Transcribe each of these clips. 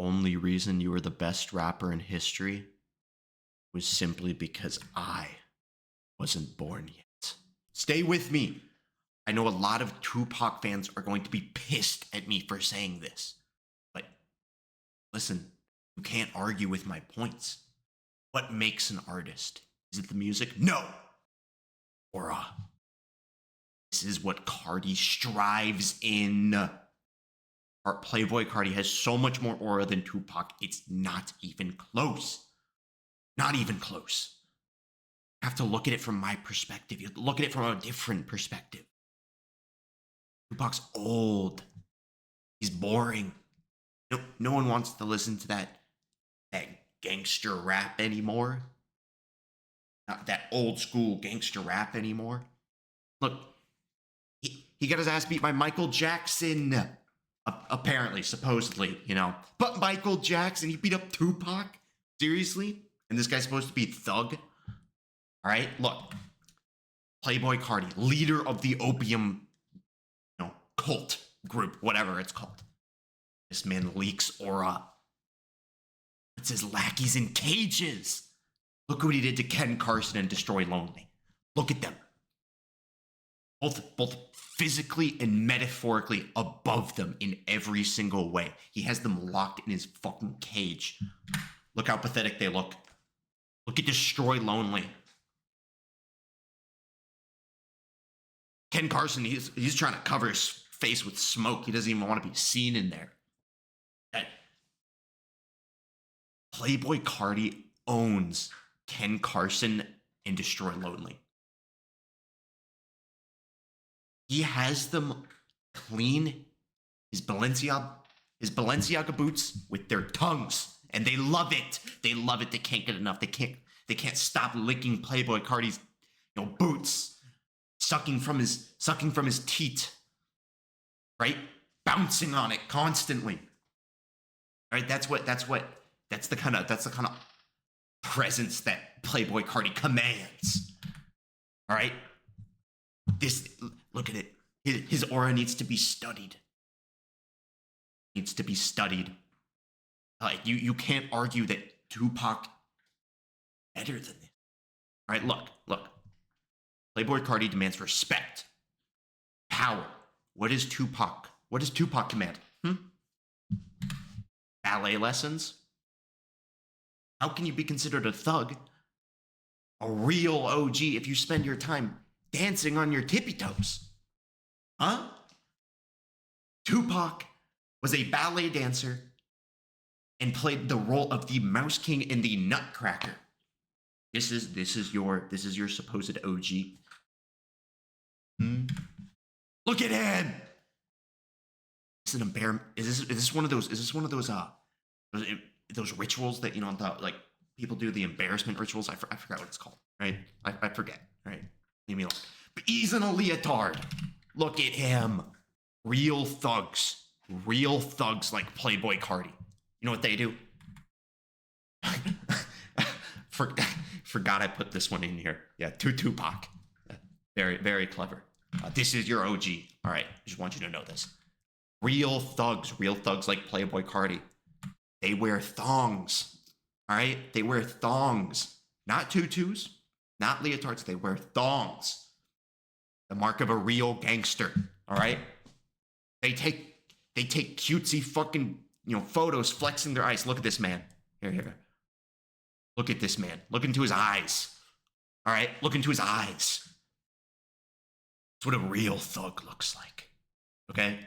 only reason you were the best rapper in history was simply because I wasn't born yet. Stay with me. I know a lot of Tupac fans are going to be pissed at me for saying this, but listen, you can't argue with my points. What makes an artist? Is it the music? No. Aura. This is what Carti strives in. Our Playboi Carti has so much more aura than Tupac. It's not even close. Not even close. You have to look at it from my perspective. You have to look at it from a different perspective. Tupac's old. He's boring. No one wants to listen to that gangster rap anymore. Not that old school gangster rap anymore. Look, he got his ass beat by Michael Jackson. Apparently, supposedly, you know. But Michael Jackson, he beat up Tupac? Seriously? And this guy's supposed to be thug? All right, look. Playboi Carti, leader of the opium, cult group, whatever it's called. This man leaks aura. Puts his lackeys in cages. Look what he did to Ken Carson and Destroy Lonely. Look at them. Both physically and metaphorically above them in every single way. He has them locked in his fucking cage. Look how pathetic they look. Look at Destroy Lonely. Ken Carson, he's trying to cover his face with smoke. He doesn't even want to be seen in there. That Playboi Carti owns Ken Carson and Destroy Lonely. He has them clean his Balenciaga boots with their tongues, and they love it. They love it. They can't get enough. They can't stop licking Playboi Carti's boots, sucking from his teat, right? Bouncing on it constantly. Right? That's the kind of presence that Playboi Carti commands. All right? Look at it. His aura needs to be studied. Needs to be studied. Like you can't argue that Tupac better than this. All right, look. Playboi Carti demands respect, power. What does Tupac demand? Ballet lessons? How can you be considered a thug, a real OG, if you spend your time dancing on your tippy toes? Huh? Tupac was a ballet dancer and played the role of the Mouse King and the Nutcracker. This is your supposed OG. Look at him. Is an embarrassment. Is this one of those rituals that people do, the embarrassment rituals? I forgot what it's called. Right? I forget. Right? Leave me alone. But he's in a leotard. Look at him. Real thugs like Playboi Carti. You know what they do? Forgot I put this one in here. Yeah, Tupac. Very, very clever. This is your OG. All right, I just want you to know this. Real thugs like Playboi Carti. They wear thongs. All right, they wear thongs, not tutus, not leotards. They wear thongs. The mark of a real gangster. All right. They take cutesy fucking photos, flexing their eyes. Look at this man. Here. Look at this man. Look into his eyes. All right. Look into his eyes. That's what a real thug looks like. Okay.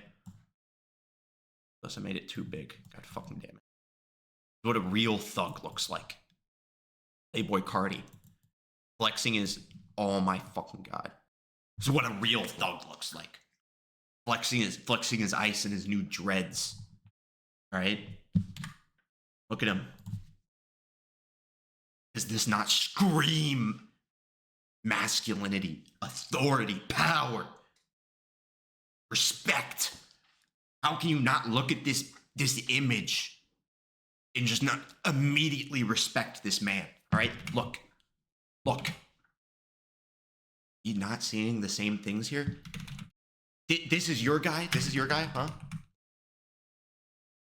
Plus, I made it too big. God fucking damn it. That's what a real thug looks like. Playboi Carti. Flexing is, oh my fucking God. This is what a real thug looks like. Flexing his ice and his new dreads. All right? Look at him. Does this not scream masculinity, authority, power, respect? How can you not look at this image and just not immediately respect this man? All right? Look. You not seeing the same things here? This is your guy? Huh?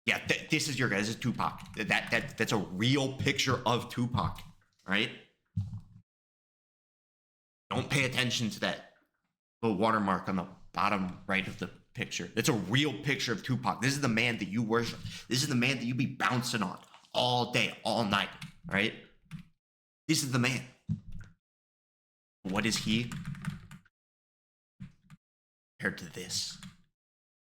Yeah, this is your guy. This is Tupac. That's a real picture of Tupac, right? Don't pay attention to that little watermark on the bottom right of the picture. It's a real picture of Tupac. This is the man that you worship. This is the man that you be bouncing on all day, all night, right? This is the man. What is he compared to this?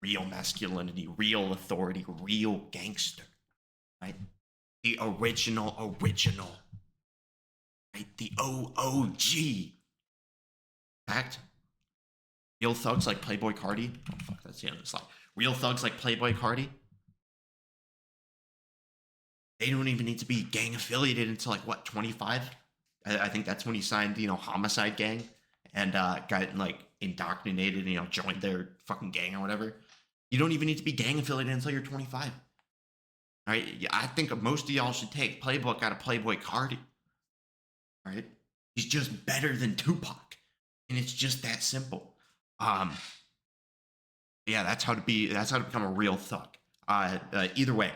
Real masculinity, real authority, real gangster, right? The original, right? The OOG. Fact, real thugs like Playboi Carti. Oh, fuck, that's the end of the slide. Real thugs like Playboi Carti. They don't even need to be gang affiliated until like, what, 25? I think that's when he signed, Homicide Gang and got like indoctrinated, joined their fucking gang or whatever. You don't even need to be gang affiliated until you're 25. All right? I think most of y'all should take Playbook out of Playboi Carti. All right? He's just better than Tupac. And it's just that simple. Yeah, that's how to become a real thug. Either way.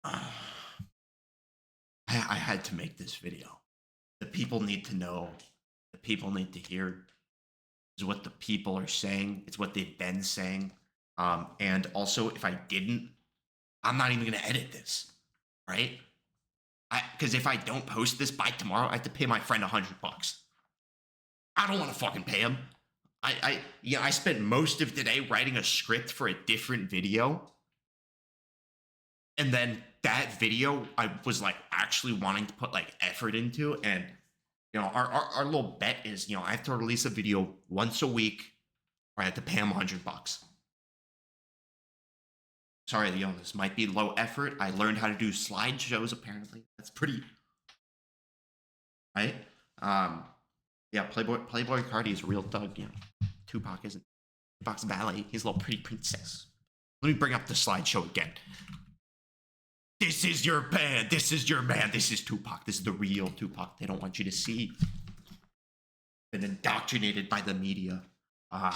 I had to make this video. The people need to know. The people need to hear. Is what the people are saying. It's what they've been saying. And also, if I didn't, I'm not even going to edit this, right? Because if I don't post this by tomorrow, I have to pay my friend $100. I don't want to fucking pay him. I spent most of today writing a script for a different video. And then that video, I was like actually wanting to put like effort into. And, our little bet is, I have to release a video once a week or I have to pay him $100. Sorry, this might be low effort. I learned how to do slideshows, apparently. That's pretty, right? Yeah, Playboi Carti is a real thug, Tupac isn't. Tupac's valet. He's a little pretty princess. Let me bring up the slideshow again. This is your band. This is your man. This is Tupac. This is the real Tupac. They don't want you to see. Been indoctrinated by the media. But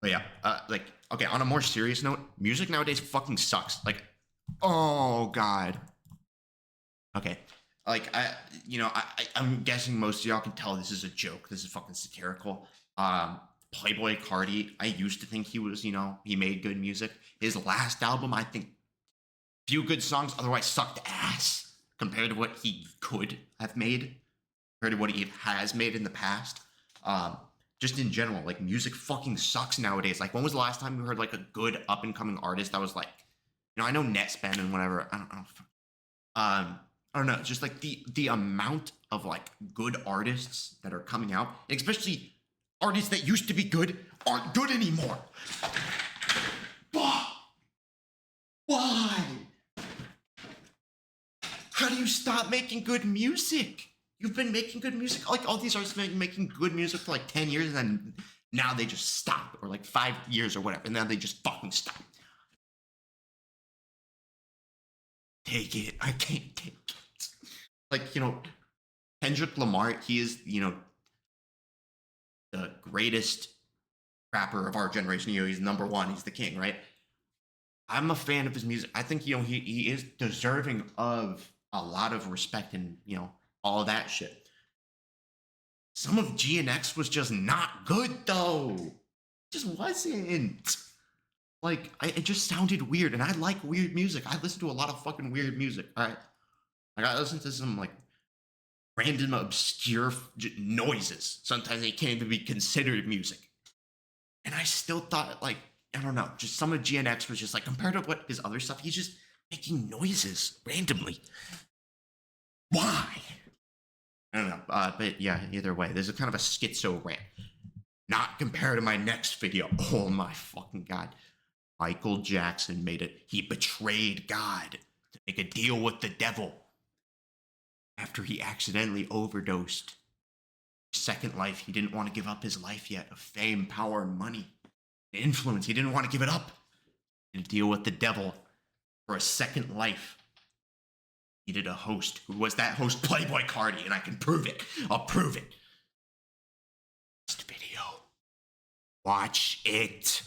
yeah, okay, on a more serious note, music nowadays fucking sucks. Like, oh God. Okay, I'm guessing most of y'all can tell this is a joke. This is fucking satirical. Playboi Carti, I used to think he was, he made good music. His last album, I think, few good songs, otherwise sucked ass compared to what he could have made, compared to what he has made in the past. Just in general, like, music fucking sucks nowadays. Like, when was the last time you heard, like, a good up-and-coming artist that was, like, I know Netspan and whatever. I don't know. Just, like, the amount of, like, good artists that are coming out, especially artists that used to be good aren't good anymore. Why? How do you stop making good music? You've been making good music. Like, all these artists have been making good music for like 10 years and then now they just stop, or like 5 years or whatever, and now they just fucking stop. Take it. I can't take it. Like, Kendrick Lamar, he is, the greatest rapper of our generation. He's number one. He's the king, right? I'm a fan of his music. I think, he is deserving of a lot of respect and, all that shit. Some of GNX was just not good, though. It just wasn't. Like, it just sounded weird, and I like weird music. I listen to a lot of fucking weird music, all right? Like, I listen to some, like, random, obscure noises. Sometimes they can't even be considered music. And I still thought, like, I don't know, just some of GNX was just, like, compared to what his other stuff, he's just making noises randomly. Why? I don't know, but yeah, either way, there's a kind of a schizo rant. Not compared to my next video. Oh my fucking God. Michael Jackson made it. He betrayed God to make a deal with the devil after he accidentally overdosed. Second life, he didn't want to give up his life yet of fame, power, and money. Influence, he didn't want to give it up. And deal with the devil for a second life. He needed a host. Who was that host? Playboi Carti, and I can prove it. I'll prove it. Next video. Watch it.